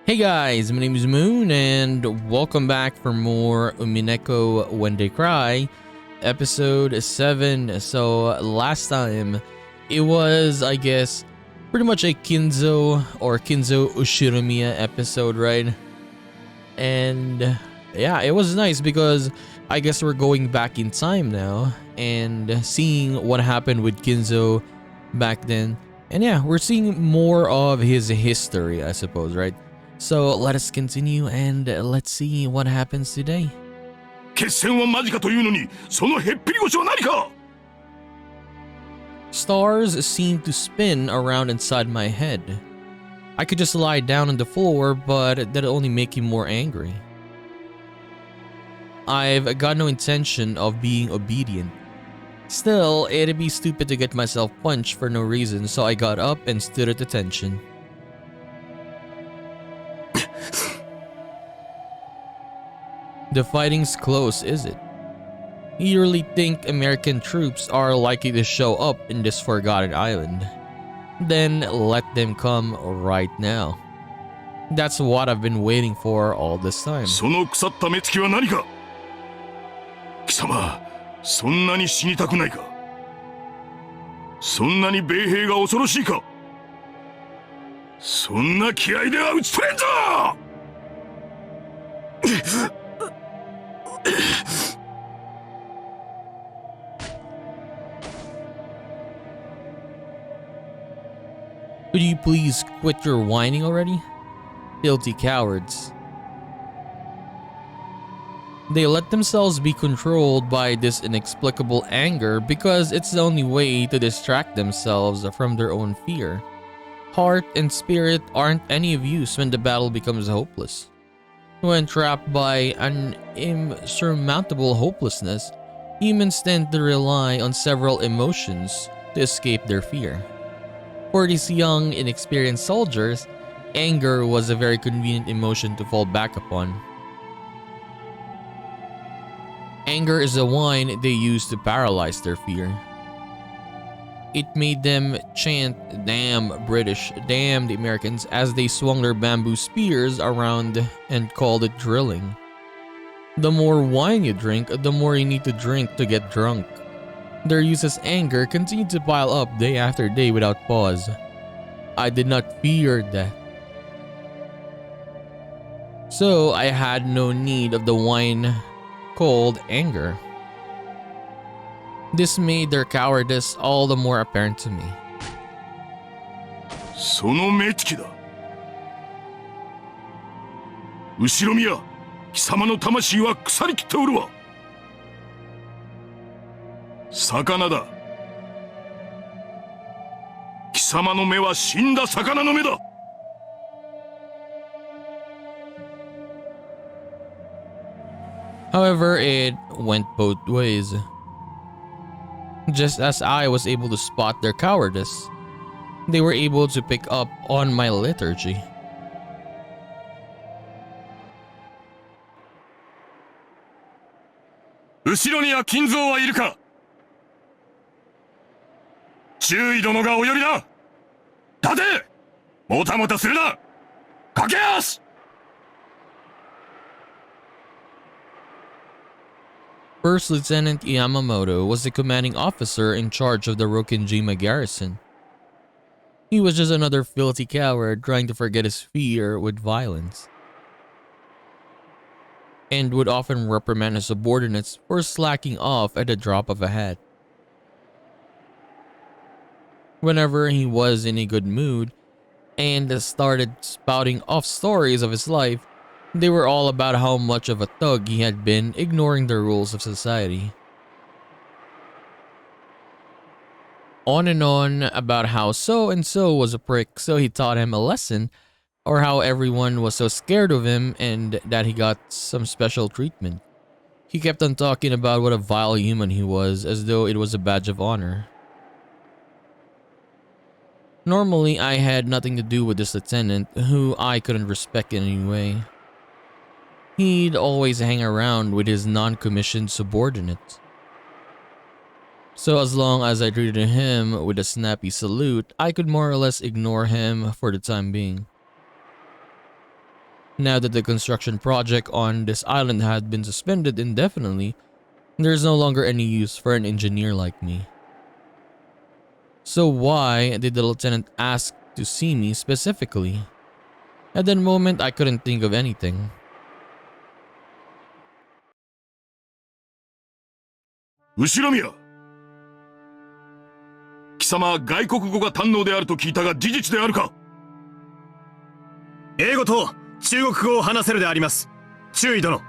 Hey guys, my name is Moon and welcome back for more Umineko When They Cry, episode 7. So last time, it was, I guess, pretty much a Kinzo or Kinzo Ushiromiya episode, right? And yeah, it was nice because I guess we're going back in time now and seeing what happened with Kinzo back then. And yeah, we're seeing more of his history, I suppose, right? So let us continue and let's see what happens today. 決戦は間近というのに、そのへっぴり腰は何か? Stars seem to spin around inside my head. I could just lie down on the floor, but that'll only make him more angry. I've got no intention of being obedient. Still, it'd be stupid to get myself punched for no reason, so I got up and stood at attention. The fighting's close, is it? You really think American troops are likely to show up in this forgotten island? Then let them come right now. That's what I've been waiting for all this time. その腐った目つきは何か? 貴様、そんなに死にたくないか? そんなに米兵が恐ろしいか? そんな気合では打ち取れんぞ! Could you please quit your whining already? Filthy cowards. They let themselves be controlled by this inexplicable anger because it's the only way to distract themselves from their own fear. Heart and spirit aren't any of use when the battle becomes hopeless. When trapped by an insurmountable hopelessness, humans tend to rely on several emotions to escape their fear. For these young, inexperienced soldiers, anger was a very convenient emotion to fall back upon. Anger is a wine they use to paralyze their fear. It made them chant, "Damn British, damn the Americans," as they swung their bamboo spears around and called it drilling. The more wine you drink, the more you need to drink to get drunk. Their useless anger continued to pile up day after day without pause. I did not fear death, so I had no need of the wine called anger. This made their cowardice all the more apparent to me. その目つきだ. 後ろ宮、貴様の魂は腐りきっておるわ. 魚だ. 貴様の目は死んだ魚の目だ. However, it went both ways. Just as I was able to spot their cowardice, they were able to pick up on my liturgy. 後ろには金蔵はいるか? 注意殿がお呼びだ. 立て! もたもたするな! 駆け足! First Lieutenant Yamamoto was the commanding officer in charge of the Rokinjima garrison. He was just another filthy coward trying to forget his fear with violence, and would often reprimand his subordinates for slacking off at the drop of a hat. Whenever he was in a good mood and started spouting off stories of his life, they were all about how much of a thug he had been, ignoring the rules of society. On and on about how so-and-so was a prick, so he taught him a lesson, or how everyone was so scared of him and that he got some special treatment. He kept on talking about what a vile human he was, as though it was a badge of honor. Normally, I had nothing to do with this lieutenant, who I couldn't respect in any way. He'd always hang around with his non-commissioned subordinates. So as long as I treated him with a snappy salute, I could more or less ignore him for the time being. Now that the construction project on this island had been suspended indefinitely, there's no longer any use for an engineer like me. So why did the lieutenant ask to see me specifically? At that moment, I couldn't think of anything. 後ろ宮、貴様は外国語が堪能であると聞いたが事実であるか。英語と中国語を話せるであります。注意殿。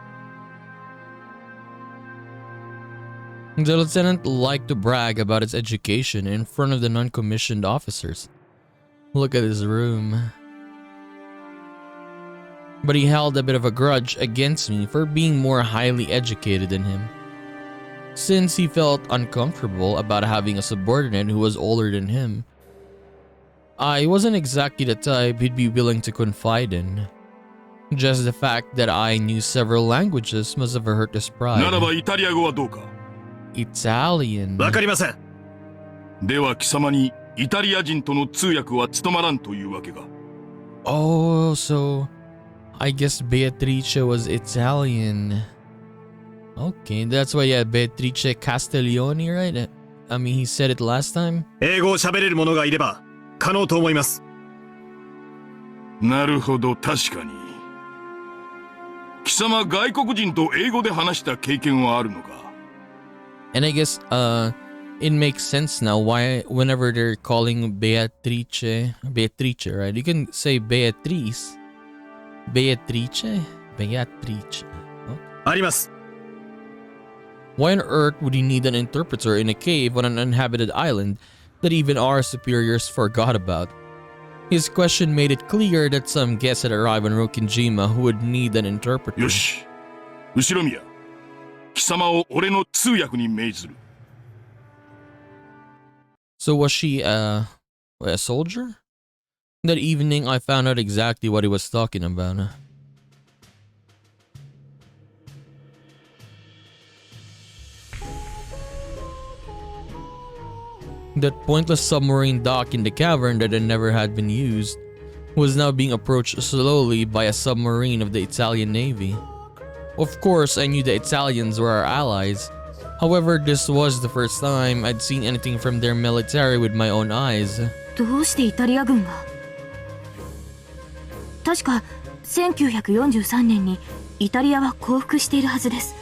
The lieutenant liked to brag about his education in front of the non-commissioned officers. Look at his room. But he held a bit of a grudge against me for being more highly educated than him, since he felt uncomfortable about having a subordinate who was older than him. I wasn't exactly the type he'd be willing to confide in. Just the fact that I knew several languages must have hurt his pride. ならばイタリア語はどうか。 Italian. わかりません。では貴様にイタリア人との通訳は務まらんというわけか。Oh, so I guess Beatrice was Italian. Okay, that's why, yeah, Beatrice Castiglione, right? I mean, he said it last time. 英語を喋れる者がいれば可能と思います。なるほど、確かに。貴様外国人と英語で話した経験はあるのか。 And I guess it makes sense now why whenever they're calling Beatrice, right? You can say Beatrice. Beatrice? Beatrice. Oh. あります。 Why on earth would you need an interpreter in a cave on an uninhabited island that even our superiors forgot about? His question made it clear that some guests had arrived on Rokkenjima who would need an interpreter. よし、後ろ宮、貴様を俺の通訳に命ずる。So was she a soldier? That evening I found out exactly what he was talking about. That pointless submarine dock in the cavern that had never had been used was now being approached slowly by a submarine of the Italian Navy. Of course, I knew the Italians were our allies. However, this was the first time I'd seen anything from their military with my own eyes. どうしてイタリア軍が？確か1943年にイタリアは降伏しているはずです。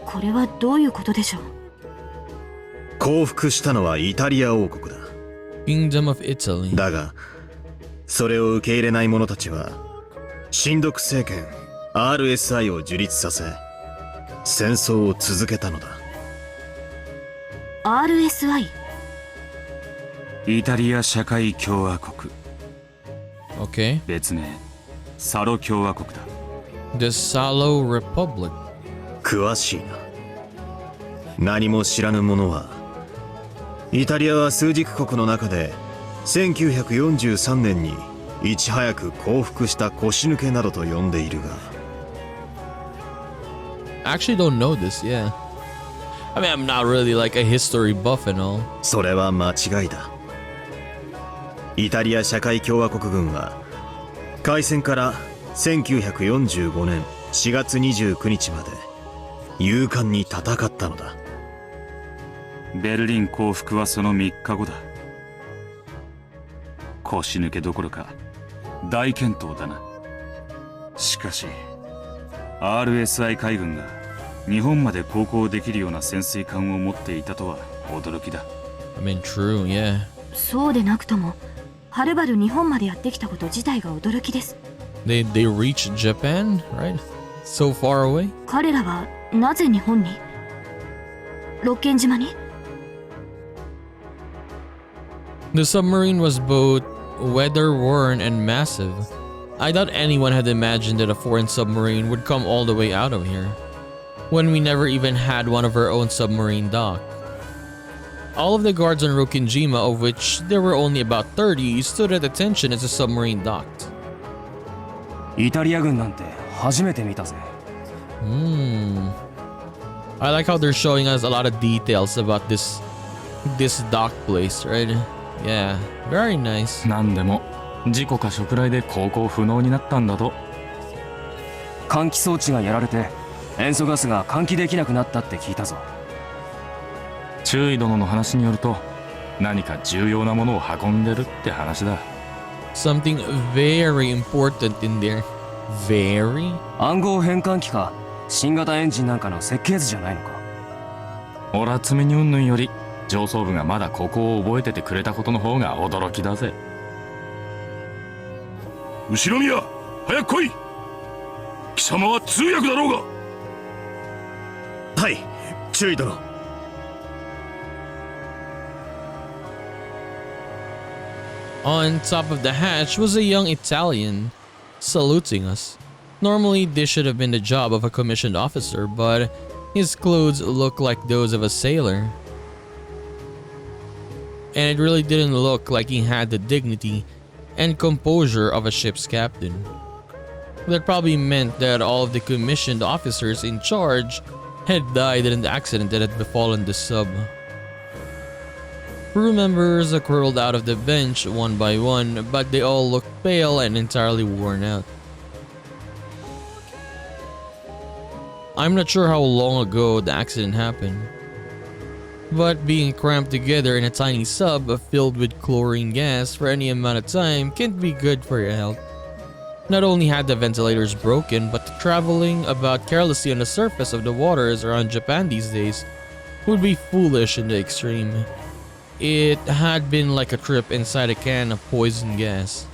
これはどういうことでしょう？降伏したのはイタリア王国だ。Kingdom of Italy. だが、それを受け入れない者たちは、親独政権 RSI を樹立させ、戦争を続けたのだ。RSI？ イタリア社会共和国。Okay. 別名、サロ共和国だ。The Salo Republic. 詳しいな。何も知らぬ者は、イタリアは枢軸国の中で1943年にいち早く降伏した腰抜けなどと呼んでいるが。I actually don't know this, yeah. I mean, I'm not really like a history buff and all. それは間違いだ。イタリア社会共和国軍は開戦から1945年4月29日まで勇敢に戦ったのだ。ベルリン降伏はその3日後だ。腰抜けどころか大健闘だな。しかし RSI 海軍が日本まで航行できるような潜水艦を持っていたとは驚きだ。I mean, true, yeah. そうでなくともはるばる日本までやってきたこと自体が驚きです。They reached Japan, right? So far away? 彼らはなぜ日本に？六軒島に？ The submarine was both weather-worn and massive. I doubt anyone had imagined that a foreign submarine would come all the way out of here, when we never even had one of our own submarine dock. All of the guards on Rokkenjima, of which there were only about 30, stood at attention as the submarine docked. イタリア軍なんて初めて見たぜ。I like how they're showing us a lot of details about this dock place, right? Yeah, very nice. なんでも事故か襲来で航行不能になったんだと。換気装置がやられて塩素ガスが換気できなくなったって聞いたぞ。中尉殿の話によると何か重要なものを運んでるって話だ。 Something very important in there. Very? 暗号変換器か新型エンジンなんかの設計図じゃないのか。俺は積みにうんぬんより上層部がまだここを覚えててくれたことの方が驚きだぜ。後ろ宮、早く来い。貴様は通訳だろうが。はい、中尉殿。On top of the hatch was a young Italian saluting us. Normally, this should have been the job of a commissioned officer, but his clothes looked like those of a sailor. And it really didn't look like he had the dignity and composure of a ship's captain. That probably meant that all of the commissioned officers in charge had died in the accident that had befallen the sub. Crew members crawled out of the bench one by one, but they all looked pale and entirely worn out. I'm not sure how long ago the accident happened, but being cramped together in a tiny sub filled with chlorine gas for any amount of time can't be good for your health. Not only had the ventilators broken, but traveling about carelessly on the surface of the waters around Japan these days would be foolish in the extreme. It had been like a trip inside a can of poison gas.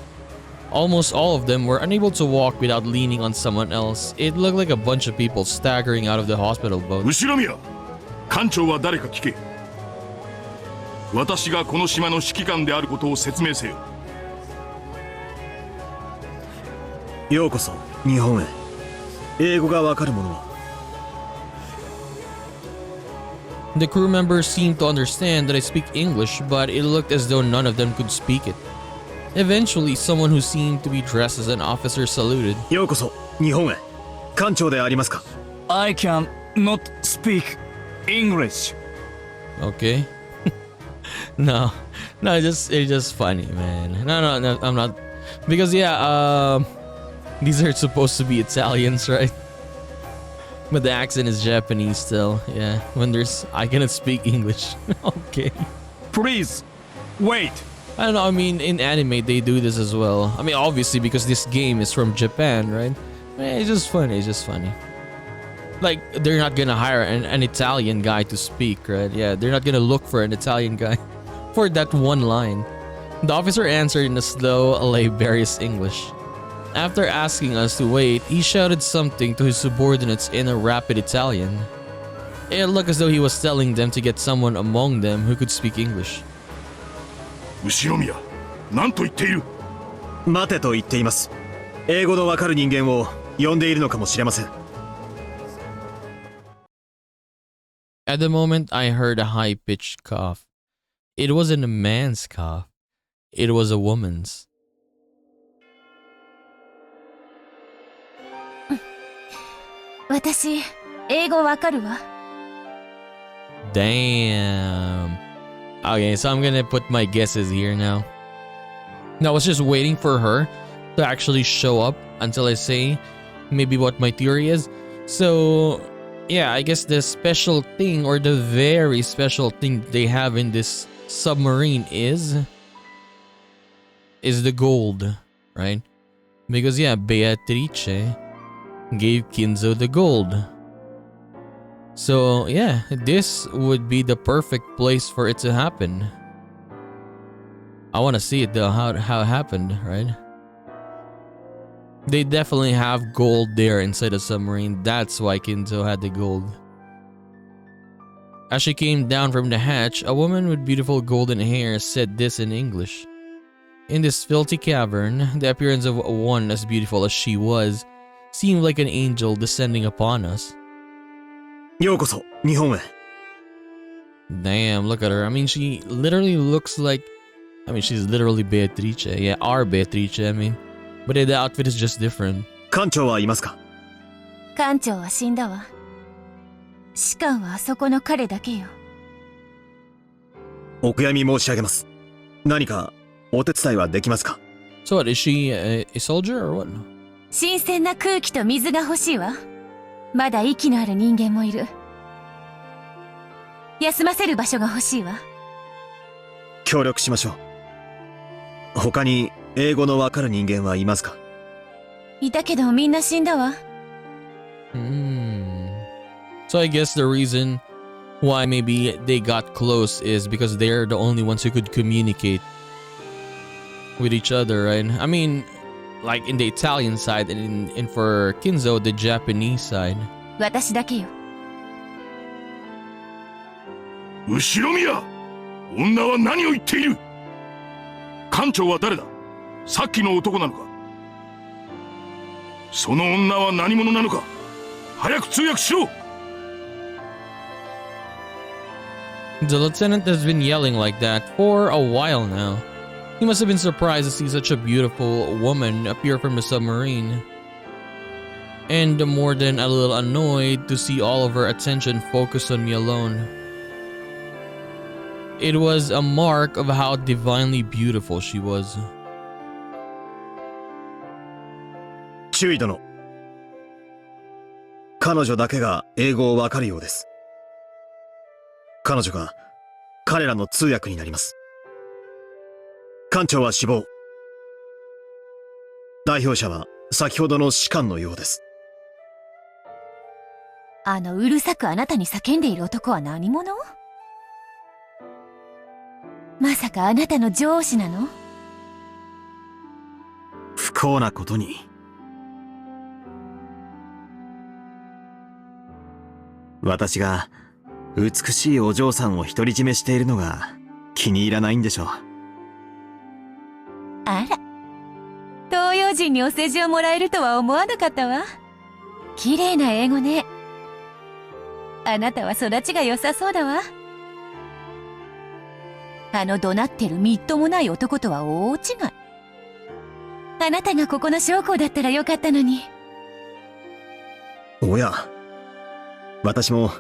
Almost all of them were unable to walk without leaning on someone else. It looked like a bunch of people staggering out of the hospital boat. 後ろ宮、艦長は誰か聞け。私がこの島の指揮官であることを説明せよ。ようこそ日本へ。英語がわかる者は。The crew members seemed to understand that I speak English, but it looked as though none of them could speak it. Eventually, someone who seemed to be dressed as an officer saluted. ようこそ日本へ。艦長でありますか。I can not speak English. Okay. No, it's just funny, man. No, I'm not. Because yeah, these are supposed to be Italians, right? But the accent is Japanese still. Yeah, when there's I cannot speak English. Okay. Please, wait. I don't know. I mean, in anime they do this as well. I mean, obviously because this game is from Japan, right? It's just funny. It's just funny. Like they're not gonna hire an Italian guy to speak, right? Yeah, they're not gonna look for an Italian guy for that one line. The officer answered in a slow, laborious English. After asking us to wait, he shouted something to his subordinates in a rapid Italian. It looked as though he was telling them to get someone among them who could speak English. 後ろ宮、何と言っている。待てと言っています。英語のわかる人間を呼んでいるのかもしれません。At the moment, I heard a high-pitched cough. It wasn't a man's cough. It was a woman's. 私、英語わかるわ。Damn. Okay, so I'm gonna put my guesses here now. Now I was just waiting for her to actually show up until I say maybe what my theory is. So yeah, I guess the special thing or the very special thing they have in this submarine is the gold, right? Because yeah, Beatrice gave Kinzo the gold. So yeah, this would be the perfect place for it to happen. I want to see it though, how it happened, right? They definitely have gold there inside the submarine. That's why Kinzo had the gold. As she came down from the hatch, a woman with beautiful golden hair said this in English. In this filthy cavern, the appearance of one as beautiful as she was seemed like an angel descending upon us. ようこそ日本へ。 Damn, look at her. I mean, she literally looks like... I mean, she's literally Beatrice. Yeah, our Beatrice, I mean. But the outfit is just different. 艦長はいますか。艦長は死んだわ。士官はあそこの彼だけよ。お悔やみ申し上げます。何かお手伝いはできますか。 So what, is she a soldier or what? 新鮮な空気と水が欲しいわ。まだ息のある人間もいる。休ませる場所が欲しいわ。協力しましょう。他に英語のわかる人間はいますか？いたけどみんな死んだわ。So I guess the reason why maybe they got close is because they're the only ones who could communicate with each other, right? I mean, like in the Italian side and for Kinzo, the Japanese side. 私だけよ。後ろ宮、女は何を言っている？艦長は誰だ？さっきの男なのか？その女は何者なのか？早く通訳しろ！ The lieutenant has been yelling like that for a while now. He must have been surprised to see such a beautiful woman appear from the submarine. And more than a little annoyed to see all of her attention focused on me alone. It was a mark of how divinely beautiful she was. 注意殿。彼女だけが英語をわかるようです。彼女が彼らの通訳になります。艦長は死亡。代表者は先ほどの士官のようです。あのうるさくあなたに叫んでいる男は何者？まさかあなたの上司なの？不幸なことに。私が美しいお嬢さんを独り占めしているのが気に入らないんでしょう。あら、東洋人にお世辞をもらえるとは思わなかったわ。綺麗な英語ね。あなたは育ちが良さそうだわ。あの怒鳴ってるみっともない男とは大違い。あなたがここの将校だったらよかったのに。おや、私も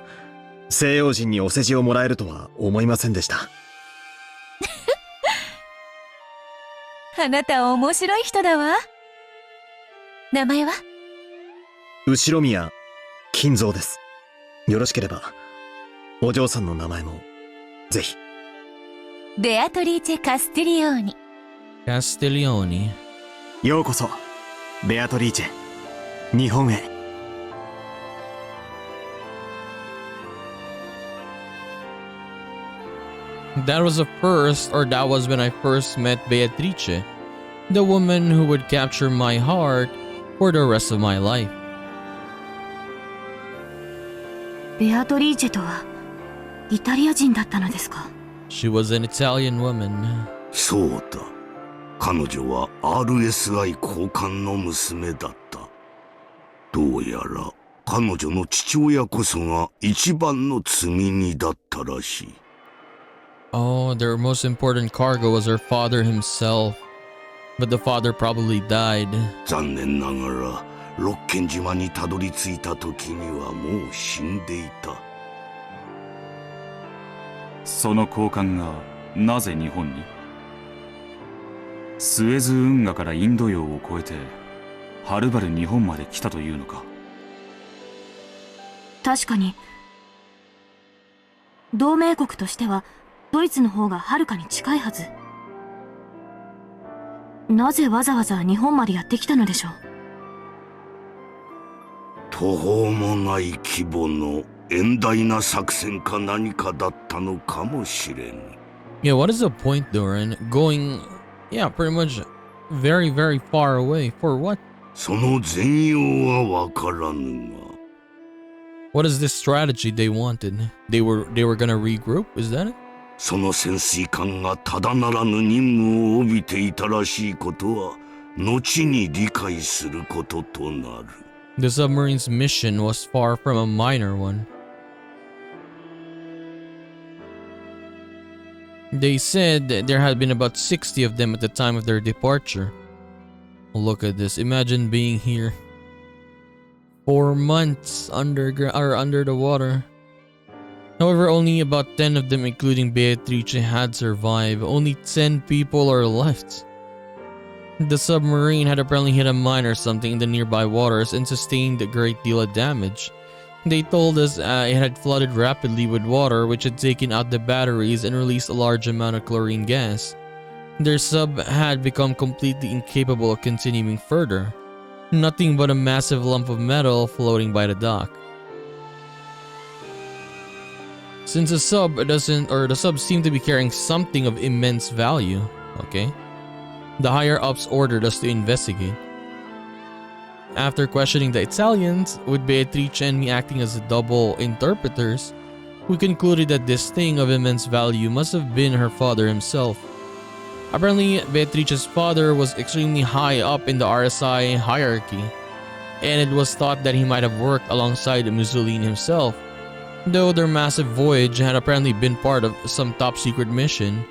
西洋人にお世辞をもらえるとは思いませんでした。あなたは面白い人だわ。名前は？後宮金蔵です。よろしければお嬢さんの名前もぜひ。ベアトリーチェ・カスティリオーニ。Castiglione. ようこそベアトリーチェ、日本へ。That was that was when I first met Beatrice, the woman who would capture my heart for the rest of my life. ベアトリーチェとはイタリア人だったのですか？ She was an Italian woman. そうだ。彼女は RSI 高官の娘だった。どうやら彼女の父親こそが一番の積み荷だったらしい。Oh, their most important cargo was her father himself. But the father probably died. 残念ながらロッケン島にたどり着いた時にはもう死んでいた。その高官がなぜ日本に？スエズ運河からインド洋を越えてはるばる日本まで来たというのか？確かに同盟国としてはドイツの方がはるかに近いはず。なぜわざわざ日本までやってきたのでしょう？途方もない規模の遠大な作戦か何かだったのかもしれん。Yeah, what is the point, Doran? Going, yeah, pretty much very, very far away. For what? その全容はわからぬが。What is this strategy they wanted? They were gonna regroup? Is that it? その潜水艦がただならぬ任務を帯びていたらしいことは後に理解することとなる。The submarine's mission was far from a minor one. They said that there had been about 60 of them at the time of their departure. Look at this. Imagine being here 4 months under the water. However, only about 10 of them, including Beatrice, had survived. Only 10 people are left. The submarine had apparently hit a mine or something in the nearby waters and sustained a great deal of damage. They told us it had flooded rapidly with water, which had taken out the batteries and released a large amount of chlorine gas. Their sub had become completely incapable of continuing further. Nothing but a massive lump of metal floating by the dock. Since the sub seemed to be carrying something of immense value, okay? The higher ups ordered us to investigate. After questioning the Italians, with Beatrice and me acting as double interpreters, we concluded that this thing of immense value must have been her father himself. Apparently, Beatrice's father was extremely high up in the RSI hierarchy, and it was thought that he might have worked alongside Mussolini himself, though their massive voyage had apparently been part of some top secret mission.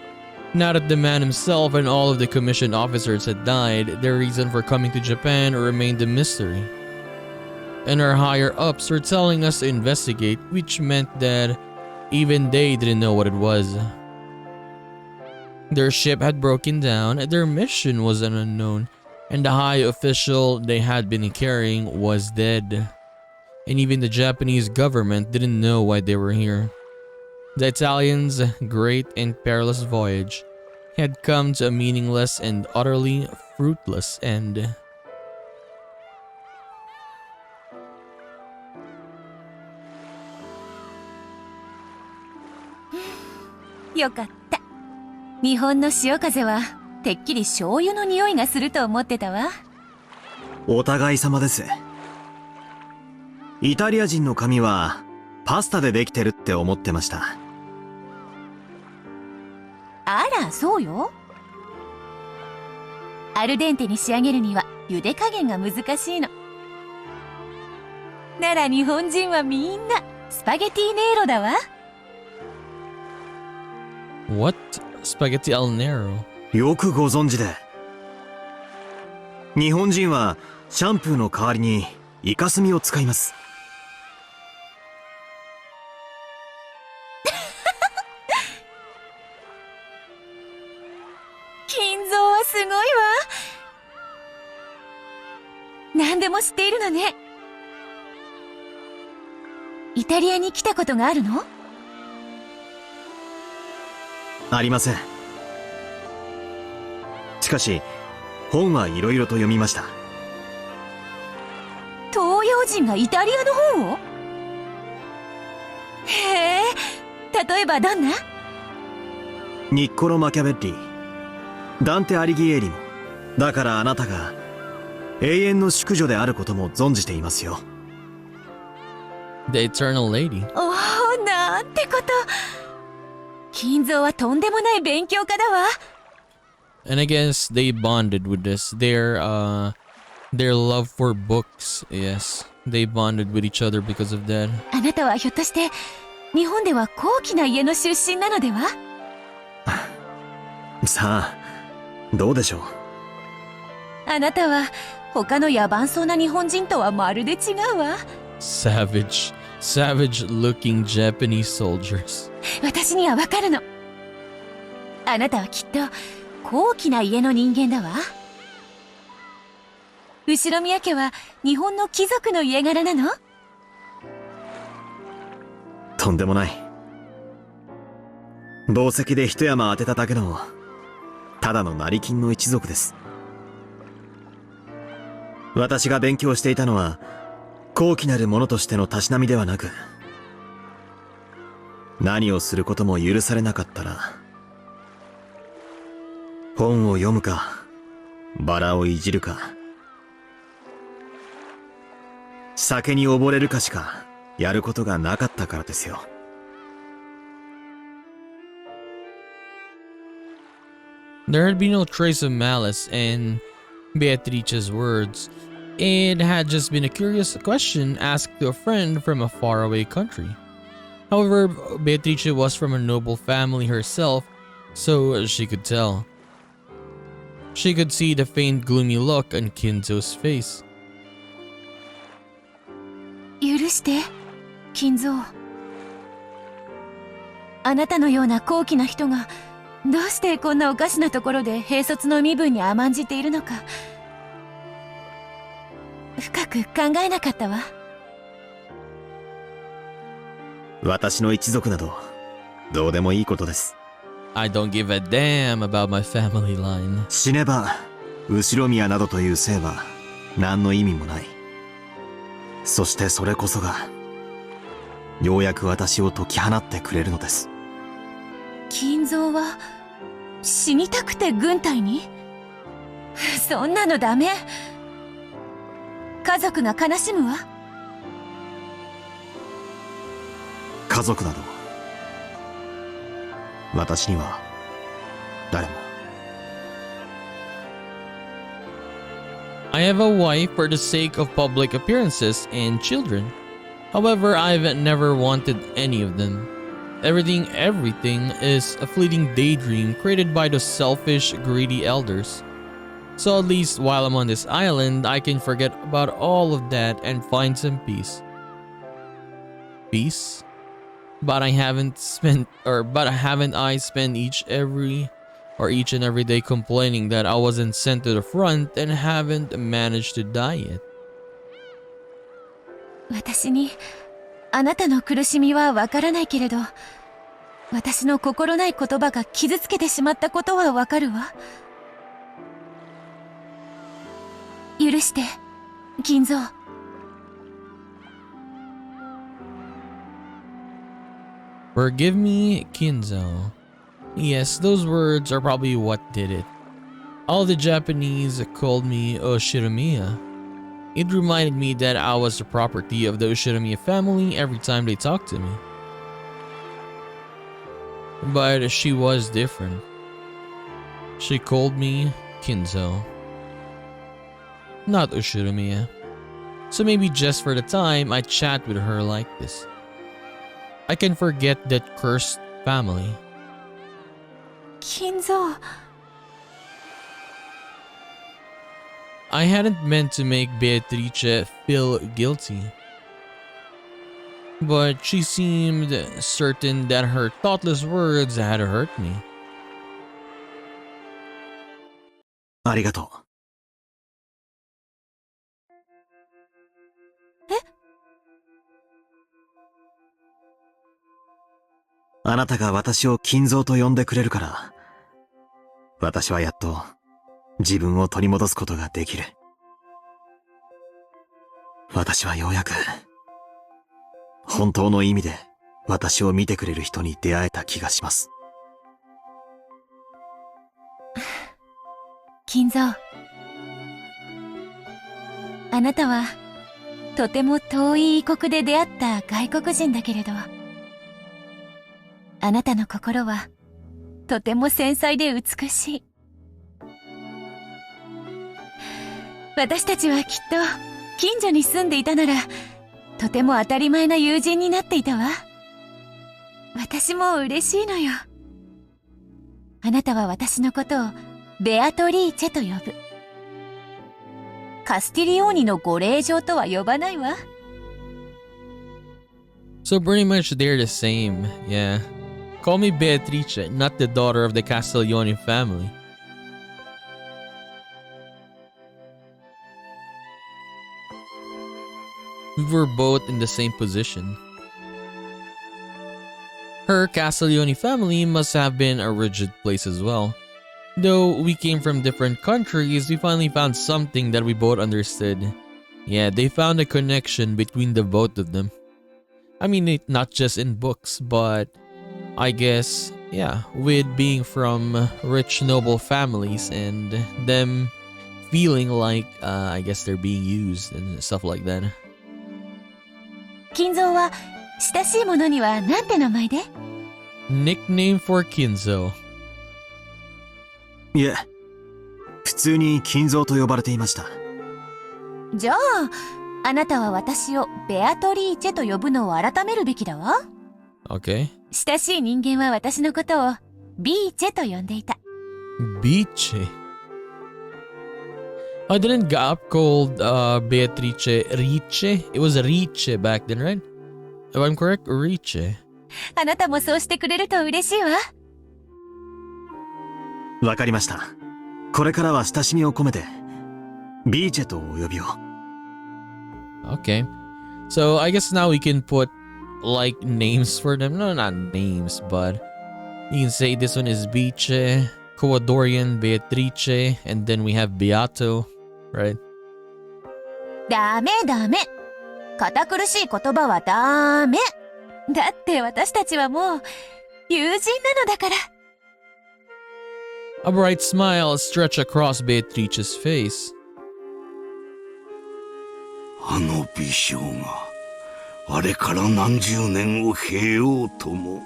Now that the man himself and all of the commissioned officers had died, their reason for coming to Japan remained a mystery. And our higher ups were telling us to investigate, which meant that even they didn't know what it was. Their ship had broken down, their mission was an unknown, and the high official they had been carrying was dead. And even the Japanese government didn't know why they were here. The Italians' great and perilous voyage had come to a meaningless and utterly fruitless end.よかった。日本の潮風はてっきり醤油の匂いがすると思ってたわ。お互い様です。イタリア人の髪はパスタでできてるって思ってました。あら、そうよ。アルデンテに仕上げるには茹で加減が難しいの。なら日本人はみんなスパゲティネーロだわ。What? Spaghetti al Nero? よくご存知で。日本人はシャンプーの代わりにイカスミを使います。金蔵はすごいわ。何でも知っているのね。イタリアに来たことがあるの？ありません。しかし本はいろいろと読みました。東洋人がイタリアの本を？へえ、例えばどんな？ニッコロ・マキャベッリ、ダンテ・アリギエーリも。だからあなたが永遠の淑女であることも存じていますよ。The Eternal Lady. おお、なんてこと。金蔵はとんでもない勉強家だわ。And I guess they bonded with this. Their love for books. Yes, they bonded with each other because of that. あなたはひょっとして日本では高貴な家の出身なのでは？さあ、どうでしょう。あなたは他の野蛮そうな日本人とはまるで違うわ。Savage looking Japanese soldiers. 私にはわかるの。あなたはきっと高貴な家の人間だわ。後宮家は日本の貴族の家柄なの？とんでもない。紡績で一山当てただけのただの成金の一族です。私が勉強していたのは高貴なる者としてのたしなみではなく、何をすることも許されなかったら本を読むかバラをいじるか酒に溺れるかしかやることがなかったからですよ。There had been no trace of malice in Beatrice's words. It had just been a curious question asked to a friend from a faraway country. However, Beatrice was from a noble family herself, so she could tell. She could see the faint gloomy look on Kinzo's face. 許して、金蔵。あなたのような高貴な人がどうしてこんなおかしなところで兵卒の身分に甘んじているのか、深く考えなかったわ。私の一族などどうでもいいことです。 I don't give a damn about my family line. 死ねば後宮などという姓は何の意味もない。そしてそれこそがようやく私を解き放ってくれるのです。金蔵は死にたくて軍隊に？そんなのダメ。家族が悲しむわ。家族など私には誰も。 I have a wife for the sake of public appearances and children. However, I've never wanted any of them. Everything is a fleeting daydream created by those selfish, greedy elders. So at least while I'm on this island, I can forget about all of that and find some peace. Peace? But haven't I spent each and every day complaining that I wasn't sent to the front and haven't managed to die yet. 私にあなたの苦しみはわからないけれど、私の心ない言葉が傷つけてしまったことはわかるわ。許して、金蔵。Forgive me, Kinzo. Yes, those words are probably what did it. All the Japanese called me Oshiromiya. It reminded me that I was the property of the Oshiromiya family every time they talked to me. But she was different. She called me Kinzo, not Oshiromiya. So maybe just for the time I chat with her like this, I can forget that cursed family. 金蔵。I hadn't meant to make Beatrice feel guilty, but she seemed certain that her thoughtless words had hurt me. ありがとう。あなたが私を金蔵と呼んでくれるから、私はやっと自分を取り戻すことができる。私はようやく本当の意味で私を見てくれる人に出会えた気がします。金蔵。あなたはとても遠い異国で出会った外国人だけれど、あなたの心はとても繊細で美しい。私たちはきっと近所に住んでいたならとても当たり前な友人になっていたわ。私も嬉しいのよ。あなたは私のことをベアトリーチェと呼ぶ。カスティリオーニのご令嬢とは呼ばないわ。So pretty much they're the same, yeah. Call me Beatrice, not the daughter of the Castiglione family. We were both in the same position. Her Castiglione family must have been a rigid place as well. Though we came from different countries, we finally found something that we both understood. Yeah, they found a connection between the both of them. I mean, not just in books, but I guess, yeah, with being from rich noble families and them feeling like, I guess they're being used and stuff like that. 金蔵は親しい者にはなんて名前で？ Nickname for Kinzo. いえ、普通に金蔵と呼ばれていました。じゃあ、あなたは私をベアトリーチェと呼ぶのを改めるべきだわ。Okay. 親しい人間は私のことをビーチェと呼んでいた。Beache. I didn't get up called Beatrice Riche. It was Riche back then, right? If I'm correct, Riche. あなたもそうしてくれると嬉しいわ。わかりました。これからは親しみを込めて、ビーチェとお呼びを。Okay. So I guess now we can put like names for them. No, not names, but you can say this one is Biche, Coadorian, Beatrice, and then we have Beato, right? ダメダメ。堅苦しい言葉はダメ。だって私たちはもう友人なのだから。A bright smile stretched across Beatrice's face. あの美少があれから何十年を経ようとも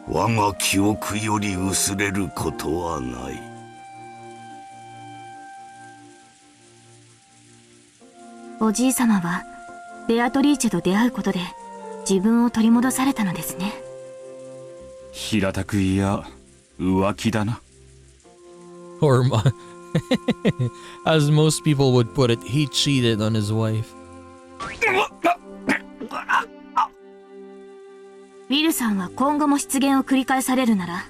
我が記憶より薄れることはない。おじいさまはベアトリーチェと出会うことで自分を取り戻されたのですね。平たく言や浮気だな。Or, as most people would put it, he cheated on his wife. ウィルさんは今後も失言を繰り返されるなら、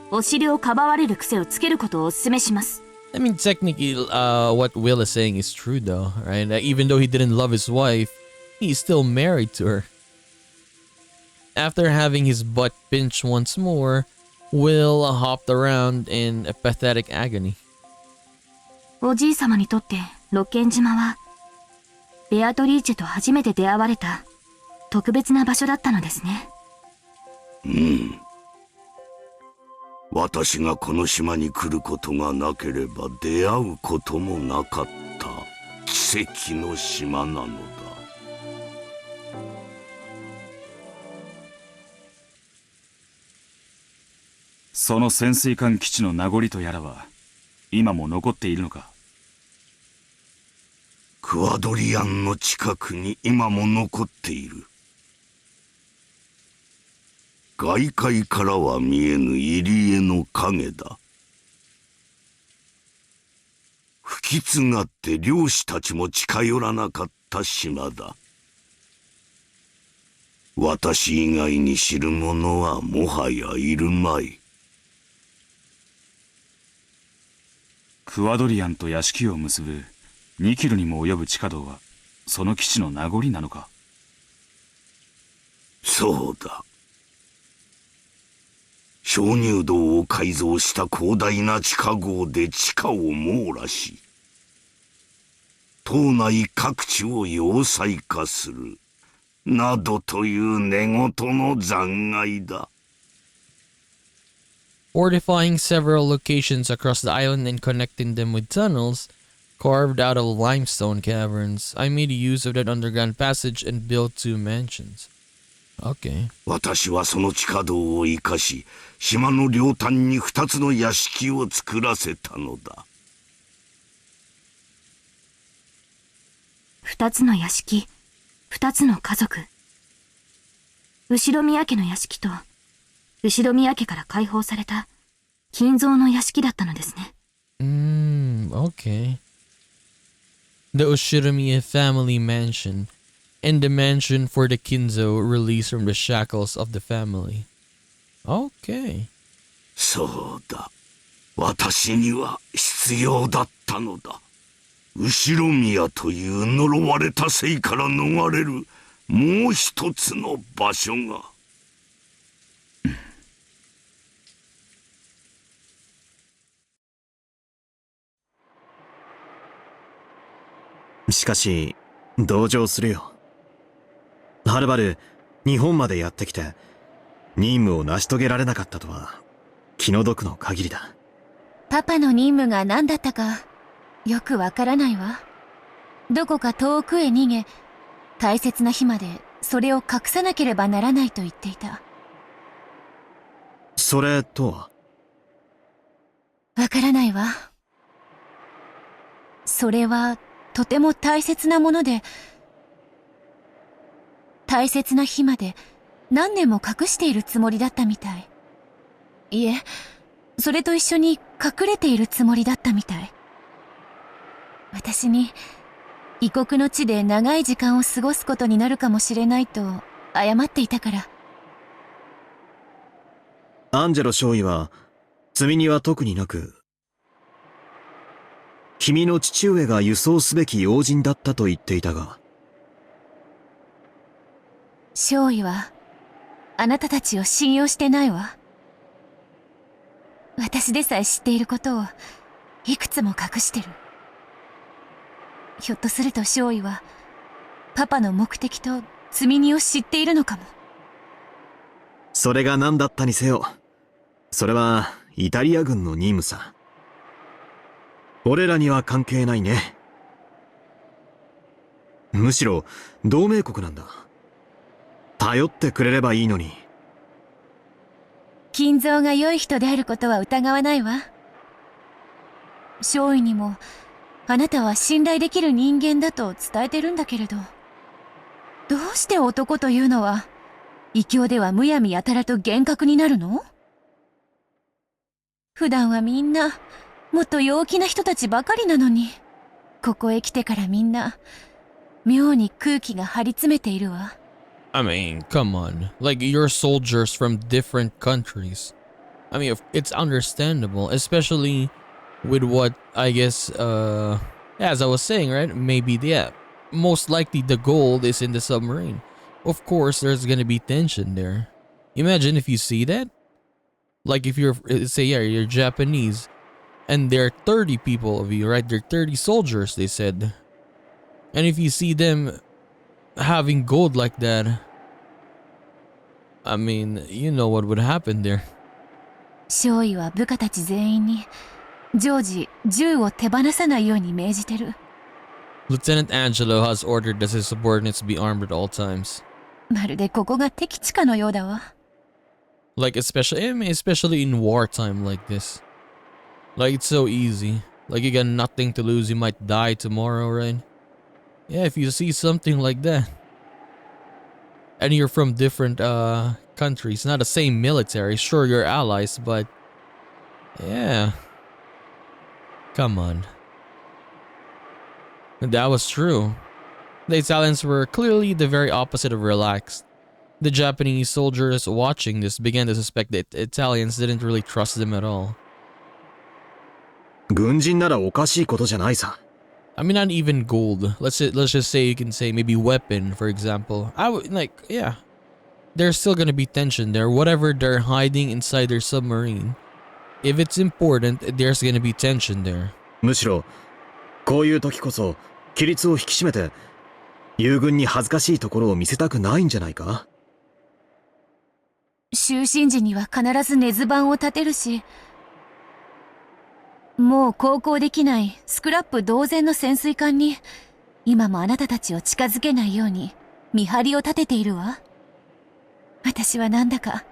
お尻をかばわれる癖をつけることをお勧めします。I mean, technically, what Will is saying is true, though, right? Even though he didn't love his wife, he's still married to her. After having his butt pinched once more, Will hopped around in a pathetic agony. おじいさまにとってロッケン島は、ベアトリーチェと初めて出会われた特別な場所だったのですね。うん。私がこの島に来ることがなければ出会うこともなかった奇跡の島なのだ。その潜水艦基地の名残とやらは今も残っているのか。クワドリアンの近くに今も残っている。外界からは見えぬ入り江の影だ。吹き継がって漁師たちも近寄らなかった島だ。私以外に知る者はもはやいるまい。クワドリアンと屋敷を結ぶ2キロにも及ぶ地下道はその基地の名残なのか。そうだ。鍾乳洞を改造した広大な地下壕で地下を網羅し、島内各地を要塞化する、などという寝言の残骸だ。Fortifying several locations across the island and connecting them with tunnels carved out of limestone caverns, I made use of that underground passage and built 2 mansions. Okay. 私はその地下道を生かし、島の両端に2つの屋敷を作らせたのだ。2つの屋敷、2つの家族。後宮家の屋敷と、後宮家から解放された金蔵の屋敷だったのですね。Okay. The Ushiromiya family mansion and the mansion for the Kinzo released from the shackles of the family. Okay. そうだ。私には必要だったのだ。後宮という呪われた生から逃れるもう一つの場所が。しかし、同情するよ。はるばる日本までやってきて、任務を成し遂げられなかったとは、気の毒の限りだ。パパの任務が何だったか、よくわからないわ。どこか遠くへ逃げ、大切な日までそれを隠さなければならないと言っていた。それとは？わからないわ。それは、とても大切なもので、大切な日まで何年も隠しているつもりだったみたい。いえ、それと一緒に隠れているつもりだったみたい。私に異国の地で長い時間を過ごすことになるかもしれないと謝っていたから。アンジェロ少尉は積み荷は特になく、君の父上が輸送すべき要人だったと言っていたが。少尉は、あなたたちを信用してないわ。私でさえ知っていることを、いくつも隠してる。ひょっとすると少尉は、パパの目的と積み荷を知っているのかも。それが何だったにせよ、それはイタリア軍の任務さ。俺らには関係ないね。むしろ同盟国なんだ。頼ってくれればいいのに。金蔵が良い人であることは疑わないわ。少尉にも、あなたは信頼できる人間だと伝えてるんだけれど、どうして男というのは、異教ではむやみやたらと厳格になるの？普段はみんな、もっと陽気な人たちばかりなのに、ここへ来てからみんな、妙に空気が張り詰めているわ。I mean, come on. Like, you're soldiers from different countries. I mean, it's understandable, especially with what, I guess, as I was saying, right? Maybe, yeah, most likely the gold is in the submarine. Of course, there's gonna be tension there. Imagine if you see that. Like, if you're, say, yeah, you're Japanese, and there are 30 people of you, right? There are 30 soldiers, they said. And if you see them having gold like that, I mean, you know what would happen there. 少尉は部下たち全員に常時銃を手放さないように命じてる。Lieutenant Angelo has ordered that his subordinates be armed at all times. まるでここが敵地かのようだわ。Like, especially in wartime like this. Like, it's so easy. Like, you got nothing to lose, you might die tomorrow, right? Yeah, if you see something like that. And you're from different countries, not the same military. Sure, you're allies, but yeah. Come on. And that was true. The Italians were clearly the very opposite of relaxed. The Japanese soldiers watching this began to suspect that the Italians didn't really trust them at all. 軍人ならおかしいことじゃないさ。I mean, not even gold. Let's just say you can say maybe weapon, for example. I would like, yeah. There's still gonna be tension there. Whatever they're hiding inside their submarine, if it's important, there's gonna be tension there. むしろこういう時こそ規律を引き締めて友軍に恥ずかしいところを見せたくないんじゃないか。就寝時には必ず根津板を立てるし、もう航行できないスクラップ同然の潜水艦に今もあなたたちを近づけないように見張りを立てているわ。私はなんだか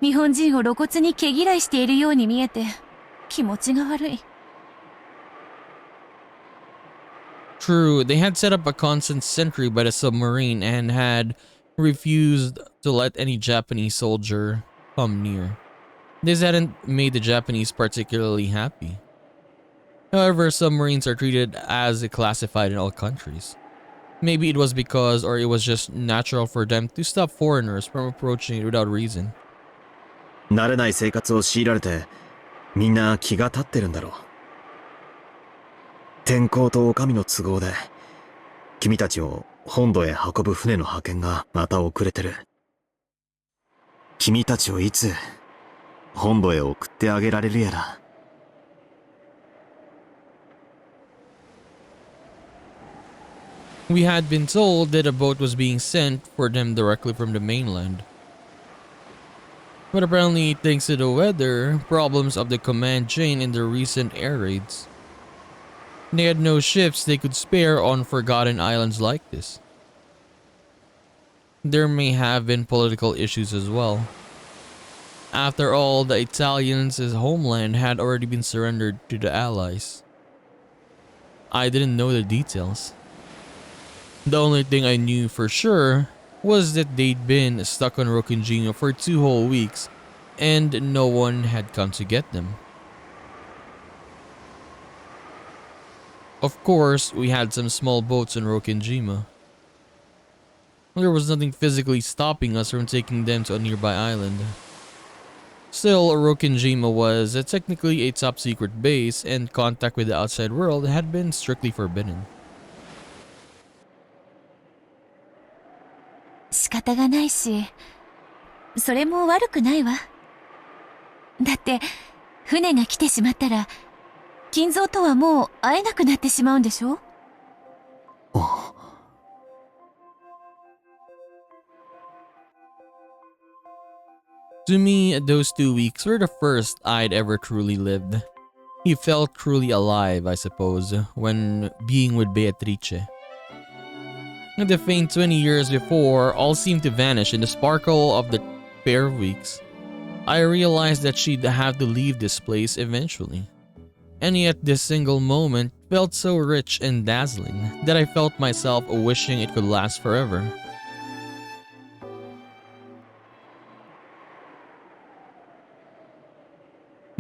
日本人を露骨に毛嫌いしているように見えて気持ちが悪い。True, they had set up a constant sentry by the submarine and had refused to let any Japanese soldier come near. This hadn't made the Japanese particularly happy. However, submarines are treated as classified in all countries. Maybe it was because, or it was just natural for them to stop foreigners from approaching it without reason. 慣れない生活を強いられてみんな気が立ってるんだろう。天候と女将の都合で君たちを本土へ運ぶ船の派遣がまた遅れてる。君たちをいつ本土へ送ってあげられるやら。We had been told that a boat was being sent for them directly from the mainland. But apparently, thanks to the weather, problems of the command chain in the recent air raids, they had no ships they could spare on forgotten islands like this. There may have been political issues as well. After all, the Italians' homeland had already been surrendered to the Allies. I didn't know the details. The only thing I knew for sure was that they'd been stuck on Rokkenjima for 2 whole weeks and no one had come to get them. Of course, we had some small boats on Rokkenjima. There was nothing physically stopping us from taking them to a nearby island. Still, Rokinjima was technically a top secret base, and contact with the outside world had been strictly forbidden. 仕方がないし、それも悪くないわ。だって、船が来てしまったら、金蔵とはもう会えなくなってしまうんでしょ？ To me, those 2 weeks were the first I'd ever truly lived. He felt truly alive, I suppose, when being with Beatrice. The faint 20 years before all seemed to vanish in the sparkle of the pair of weeks. I realized that she'd have to leave this place eventually. And yet this single moment felt so rich and dazzling that I felt myself wishing it could last forever.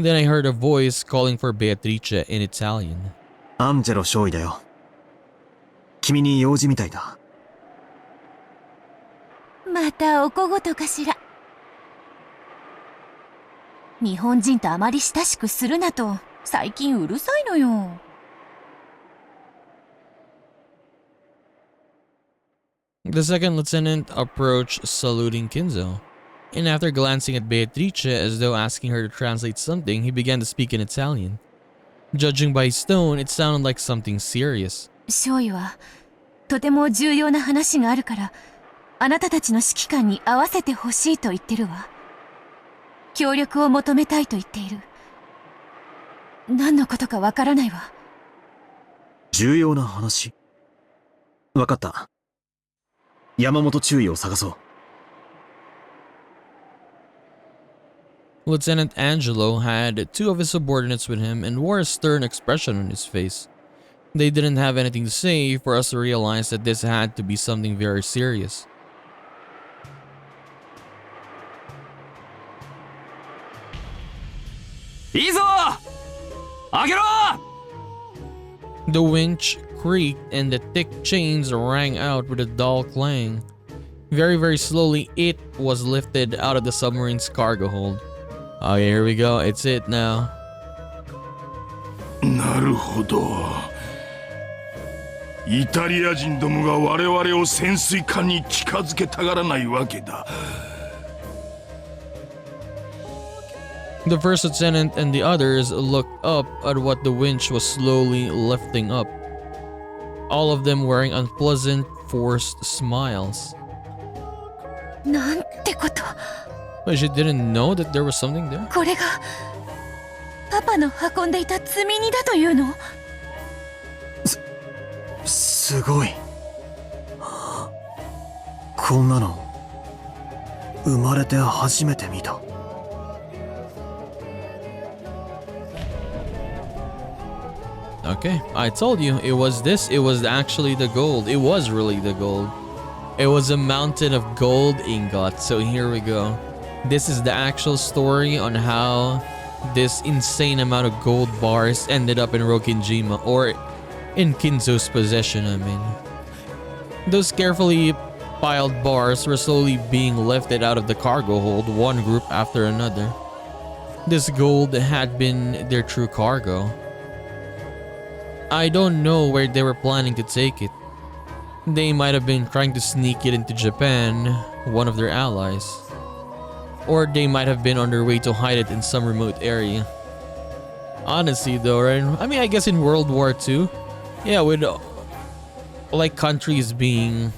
Then I heard a voice calling for Beatrice in Italian. Angelo 少尉だよ。君に用事みたいだ。またお小言かしら。日本人とあまり親しくするなと最近うるさいのよ。The second lieutenant approached, saluting Kinzo. And after glancing at Beatrice as though asking her to translate something, he began to speak in Italian. Judging by his tone, it sounded like something serious. 少尉はとても重要な話があるから、あなたたちの指揮官に合わせてほしいと言ってるわ。協力を求めたいと言っている。何のことかわからないわ。重要な話？わかった。山本中尉を探そう。Lieutenant Angelo had 2 of his subordinates with him and wore a stern expression on his face. They didn't have anything to say for us to realize that this had to be something very serious. The winch creaked and the thick chains rang out with a dull clang. Very slowly, it was lifted out of the submarine's cargo hold. Okay, here we go. It's it now. なるほど。イタリア人どもが我々を潜水艦に近づけたがらないわけだ。The first lieutenant and the others looked up at what the winch was slowly lifting up. All of them wearing unpleasant, forced smiles. なんてこと。But she didn't know that there was something there? これがパパの運んでいた積み荷だというの？すごい。こんなの生まれて初めて見た。Okay, I told you, it was this. It was actually the gold. It was really the gold. It was a mountain of gold ingots. So here we go. This is the actual story on how this insane amount of gold bars ended up in Rokinjima, or in Kinzo's possession, I mean. Those carefully piled bars were slowly being lifted out of the cargo hold, one group after another. This gold had been their true cargo. I don't know where they were planning to take it. They might have been trying to sneak it into Japan, one of their allies. Or they might have been on their way to hide it in some remote area. Honestly though, right? I mean, I guess in World War II, yeah, with like countries being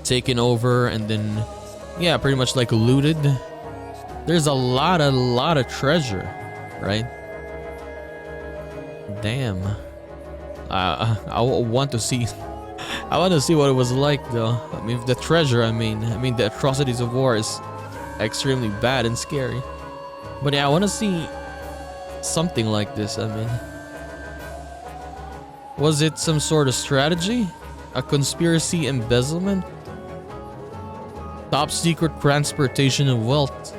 taken over and then, yeah, pretty much like looted. There's a lot of treasure, right? Damn. I want to see. I want to see what it was like, though. I mean, the treasure. I mean, the atrocities of war is extremely bad and scary. But yeah, I want to see something like this. I mean, was it some sort of strategy? A conspiracy, embezzlement? Top secret transportation of wealth?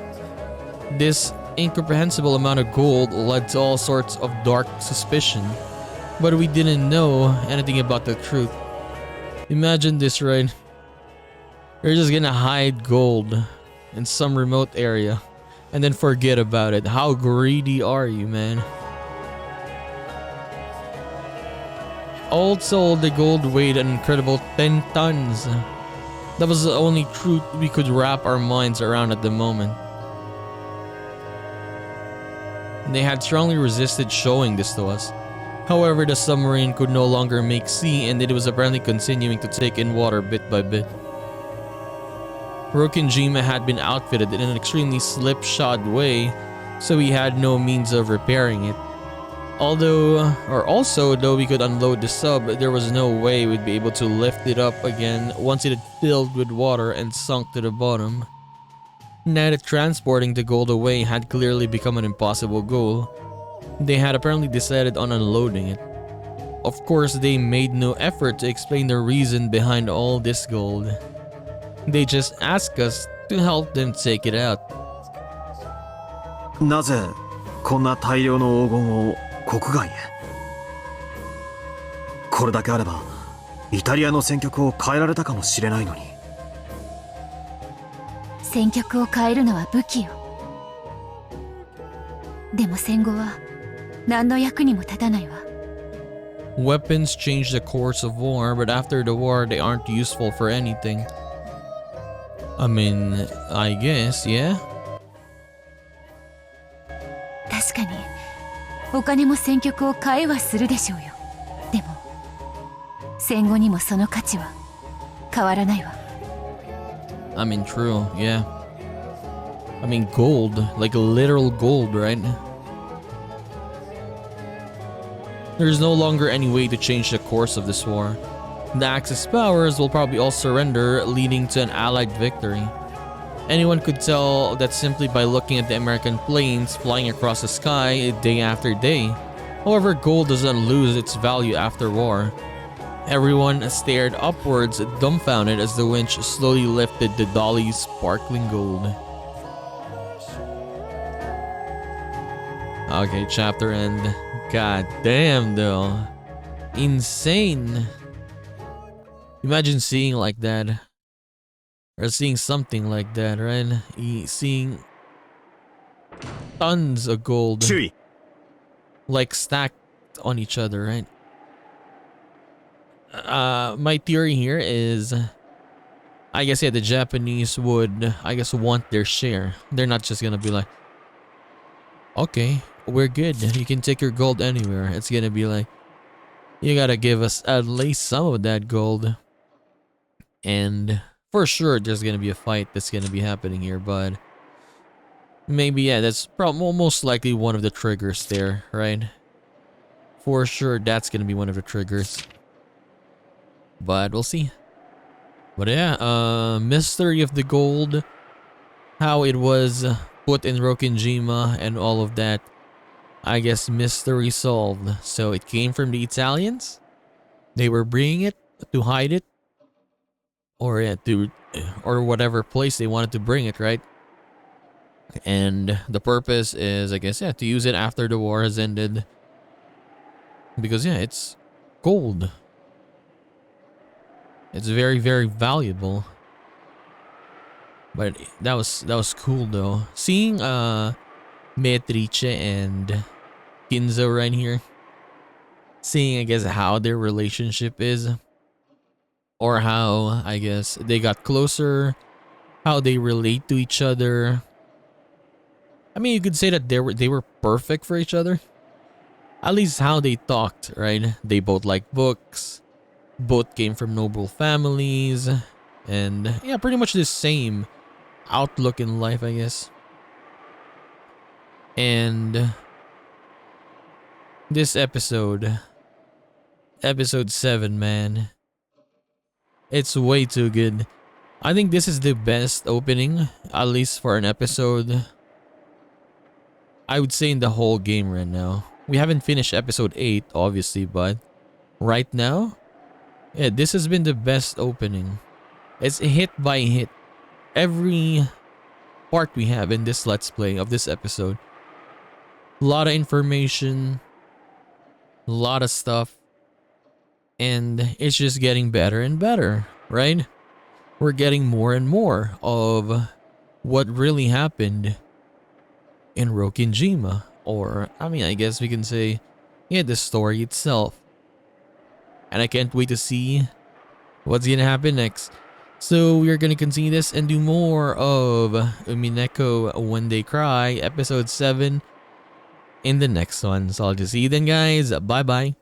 This incomprehensible amount of gold led to all sorts of dark suspicion, but we didn't know anything about the truth. Imagine this, right? You're just gonna hide gold in some remote area. and then forget about it. How greedy are you, man? All told, the gold weighed an incredible 10 tons. That was the only truth we could wrap our minds around at the moment. They had strongly resisted showing this to us. However, the submarine could no longer make sea, and it was apparently continuing to take in water bit by bit. Rokinjima had been outfitted in an extremely slipshod way, so he had no means of repairing it. Also, though we could unload the sub, there was no way we'd be able to lift it up again once it had filled with water and sunk to the bottom. Now that transporting the gold away had clearly become an impossible goal, they had apparently decided on unloading it. Of course, they made no effort to explain the reason behind all this gold. They just asked us to help them take it out. なぜこんな大量の黄金を国外へ？これだけあればイタリアの戦局を変えられたかもしれないのに。戦局を変えるのは武器よ。でも戦後は何の役にも立たないわ。Weapons change the course of war, but after the war, they aren't useful for anything. I mean, I guess, yeah? 確かにお金も戦局を変えはするでしょうよ。でも戦後にもその価値は変わらないわ。I mean, true, yeah. I mean, gold, like literal gold, right? There's no longer any way to change the course of this war. The Axis powers will probably all surrender, leading to an Allied victory. Anyone could tell that simply by looking at the American planes flying across the sky day after day. However, gold doesn't lose its value after war. Everyone stared upwards, dumbfounded as the winch slowly lifted the dolly's sparkling gold. Okay, chapter end. God damn, though. Insane. Imagine seeing like that. Or seeing something like that, right? Seeing tons of gold. Like stacked on each other, right? My theory here is, I guess, yeah, the Japanese would, I guess, want their share. They're not just gonna be like, okay, we're good. You can take your gold anywhere. It's gonna be like, you gotta give us at least some of that gold. And for sure, there's gonna be a fight that's gonna be happening here, but maybe, yeah, that's most likely one of the triggers there, right? For sure, that's gonna be one of the triggers. But we'll see. But yeah, mystery of the gold, how it was put in Rokinjima and all of that. I guess mystery solved. So it came from the Italians. They were bringing it to hide it, or yeah, or whatever place they wanted to bring it, right? And the purpose is, I guess, yeah, to use it after the war has ended. Because yeah, it's gold. It's very, very valuable. But that was cool though. Seeing Beatrice and Kinzo right here. Seeing, I guess, how their relationship is. Or how, I guess, they got closer. How they relate to each other. I mean, you could say that they were perfect for each other. At least how they talked, right? They both liked books. Both came from noble families. And yeah, pretty much the same outlook in life, I guess. And this episode 7, man, it's way too good. I think this is the best opening, at least for an episode, I would say, in the whole game right now. We haven't finished episode 8, obviously, but right now, yeah, this has been the best opening. It's hit by hit. Every part we have in this Let's Play of this episode. A lot of information. A lot of stuff. And it's just getting better and better, right? We're getting more and more of what really happened in Rokinjima. Or, I mean, I guess we can say, yeah, the story itself. And I can't wait to see what's gonna happen next. So we're gonna continue this and do more of Umineko When They Cry, episode 7 in the next one. So I'll just see you then, guys. Bye bye.